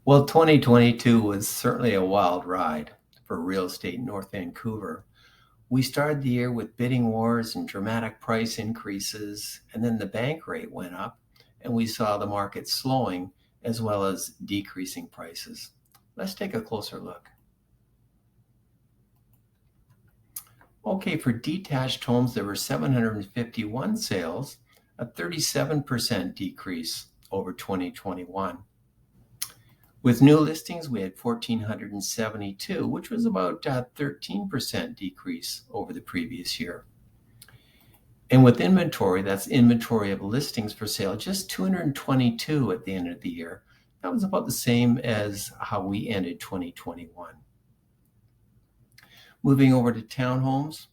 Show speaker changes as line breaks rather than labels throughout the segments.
Well, 2022 was certainly a wild ride for real estate in North Vancouver. We started the year with bidding wars and dramatic price increases, and then the bank rate went up, and we saw the market slowing as well as decreasing prices. Let's take a closer look. Okay, for detached homes, there were 751 sales, a 37% decrease over 2021. With new listings, we had 1,472, which was about a 13% decrease over the previous year. And with inventory, that's inventory of listings for sale, just 222 at the end of the year. That was about the same as how we ended 2021. Moving over to townhomes,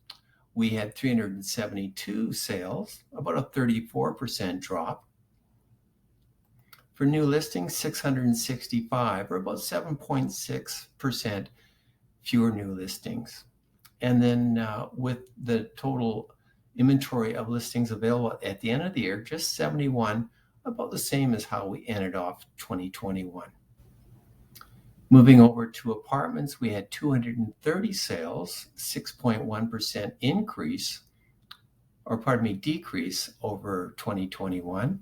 we had 372 sales, about a 34% drop. For new listings, 665, or about 7.6% fewer new listings. And then with the total inventory of listings available at the end of the year, just 71, about the same as how we ended off 2021. Moving over to apartments, we had 230 sales, 6.1% decrease over 2021.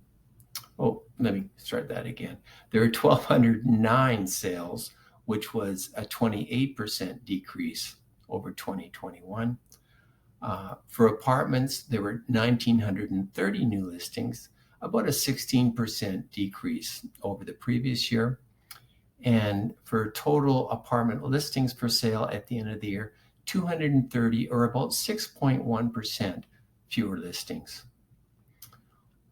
Oh, let me start that again. There were 1,209 sales, which was a 28% decrease over 2021. For apartments, there were 1,930 new listings, about a 16% decrease over the previous year. And for total apartment listings for sale at the end of the year, 230, or about 6.1% fewer listings.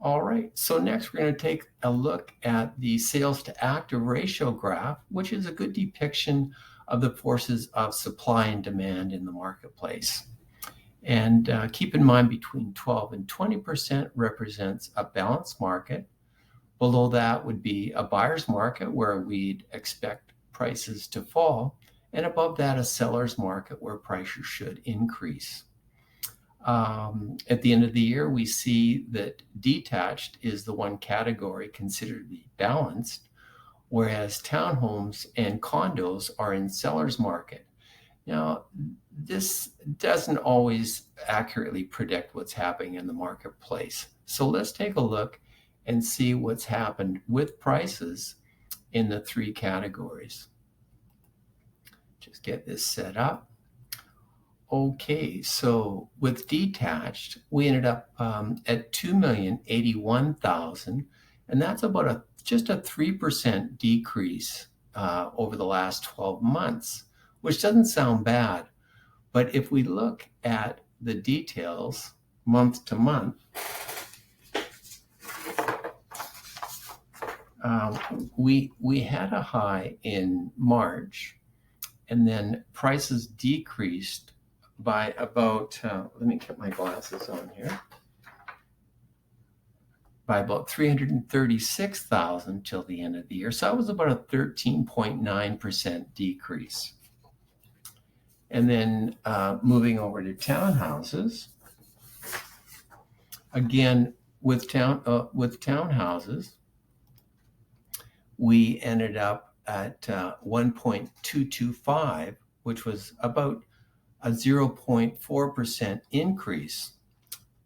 All right, so next we're going to take a look at the sales to active ratio graph, which is a good depiction of the forces of supply and demand in the marketplace. And keep in mind, between 12 and 20% represents a balanced market. Below that would be a buyer's market where we'd expect prices to fall. And above that, a seller's market where prices should increase. At the end of the year, we see that detached is the one category considered to be balanced, whereas townhomes and condos are in seller's market. Now, this doesn't always accurately predict what's happening in the marketplace. So let's take a look and see what's happened with prices in the three categories. Just get this set up. Okay, so with detached, we ended up at 2,081,000, and that's about just a 3% decrease over the last 12 months, which doesn't sound bad. But if we look at the details month to month, we had a high in March, and then prices decreased by about, let me get my glasses on here, by about 336,000 till the end of the year. So that was about a 13.9% decrease. And then moving over to townhouses, again, with townhouses, we ended up at 1.225, which was about a 0.4% increase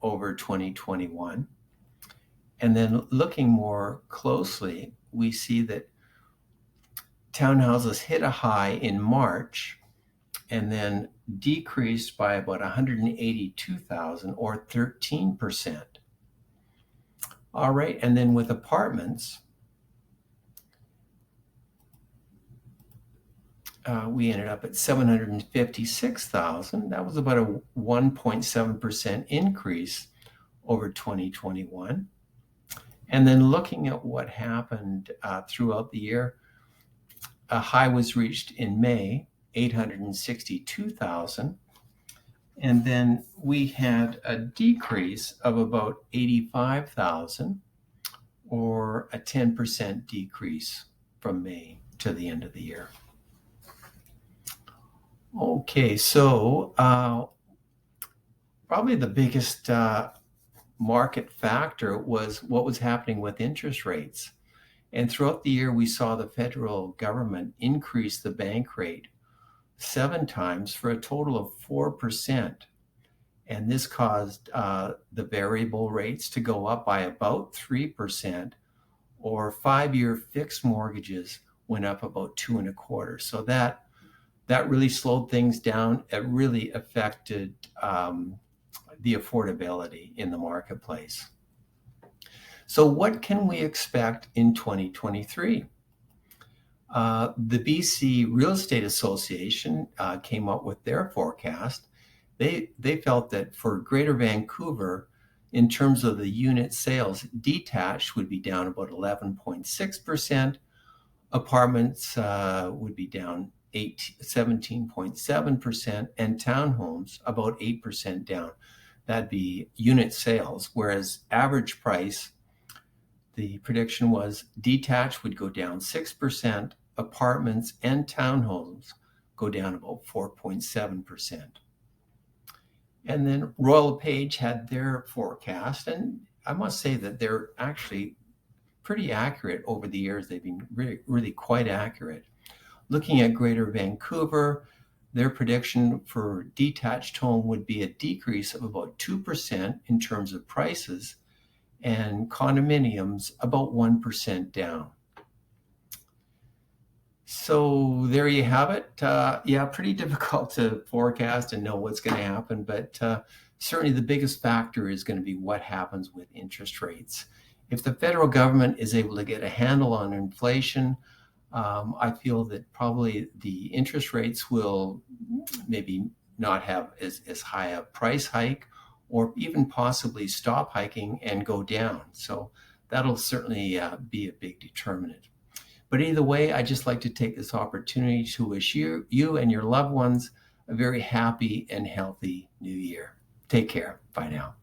over 2021. And then looking more closely, we see that townhouses hit a high in March and then decreased by about 182,000, or 13%. All right, and then with apartments, we ended up at 756,000. That was about a 1.7% increase over 2021. And then looking at what happened throughout the year, a high was reached in May, 862,000. And then we had a decrease of about 85,000, or a 10% decrease from May to the end of the year. Okay, so probably the biggest market factor was what was happening with interest rates. And throughout the year, we saw the federal government increase the bank rate 7 times for a total of 4%. And this caused the variable rates to go up by about 3%, or 5-year fixed mortgages went up about 2.25%. So that really slowed things down. It really affected the affordability in the marketplace. So what can we expect in 2023? The BC Real Estate Association came up with their forecast. They felt that for Greater Vancouver, in terms of the unit sales, detached would be down about 11.6%, apartments would be down 17.7%, and townhomes about 8% down. That'd be unit sales, whereas average price, the prediction was detached would go down 6%, apartments and townhomes go down about 4.7%. And then LePage had their forecast, and I must say that they're actually pretty accurate over the years. They've been really, really quite accurate. Looking at Greater Vancouver, their prediction for detached home would be a decrease of about 2% in terms of prices, and condominiums about 1% down. So there you have it. Yeah, pretty difficult to forecast and know what's going to happen, but certainly the biggest factor is going to be what happens with interest rates. If the federal government is able to get a handle on inflation, I feel that probably the interest rates will maybe not have as high a price hike, or even possibly stop hiking and go down. So that'll certainly be a big determinant. But either way, I just like to take this opportunity to wish you and your loved ones a very happy and healthy new year. Take care. Bye now.